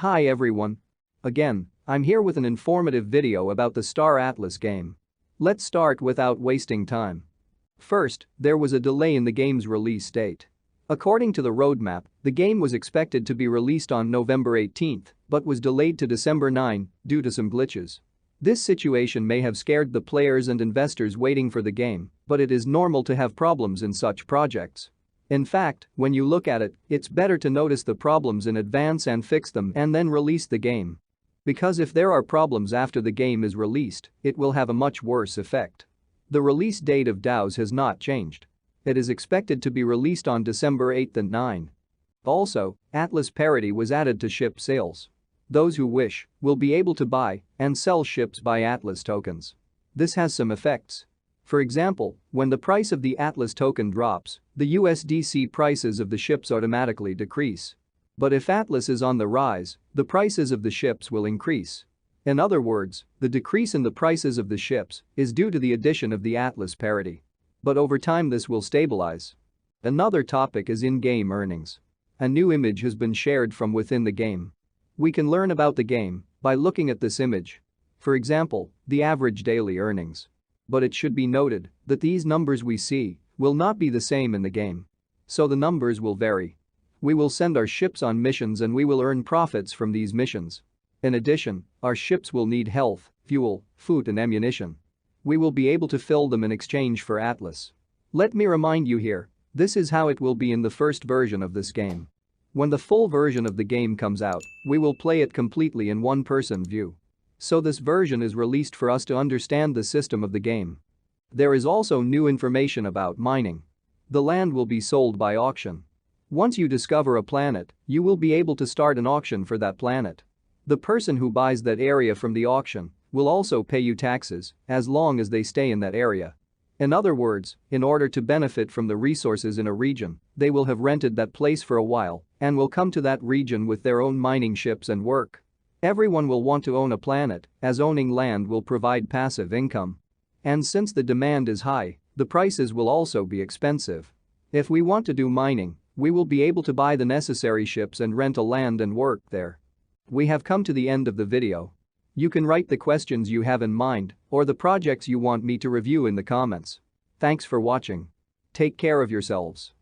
Hi everyone. Again, I'm here with an informative video about the Star Atlas game. Let's start without wasting time. First, there was a delay in the game's release date. According to the roadmap, the game was expected to be released on November 18th, but was delayed to December 9 due to some glitches. This situation may have scared the players and investors waiting for the game, but it is normal to have problems in such projects. In fact, when you look at it, it's better to notice the problems in advance and fix them and then release the game. Because if there are problems after the game is released, it will have a much worse effect. The release date of DAOs has not changed. It is expected to be released on December 8 and 9. Also, Atlas parity was added to ship sales. Those who wish will be able to buy and sell ships by Atlas tokens. This has some effects. For example, when the price of the Atlas token drops, the USDC prices of the ships automatically decrease. But if Atlas is on the rise, the prices of the ships will increase. In other words, the decrease in the prices of the ships is due to the addition of the Atlas parity. But over time this will stabilize. Another topic is in-game earnings. A new image has been shared from within the game. We can learn about the game by looking at this image. For example, the average daily earnings. But it should be noted that these numbers we see will not be the same in the game. So the numbers will vary. We will send our ships on missions and we will earn profits from these missions. In addition, our ships will need health, fuel, food and ammunition. We will be able to fill them in exchange for Atlas. Let me remind you here, this is how it will be in the first version of this game. When the full version of the game comes out, we will play it completely in one-person view. So this version is released for us to understand the system of the game. There is also new information about mining. The land will be sold by auction. Once you discover a planet, you will be able to start an auction for that planet. The person who buys that area from the auction will also pay you taxes as long as they stay in that area. In other words, in order to benefit from the resources in a region, they will have rented that place for a while and will come to that region with their own mining ships and work. Everyone will want to own a planet, as owning land will provide passive income. And since the demand is high, the prices will also be expensive. If we want to do mining, we will be able to buy the necessary ships and rent a land and work there. We have come to the end of the video. You can write the questions you have in mind or the projects you want me to review in the comments. Thanks for watching. Take care of yourselves.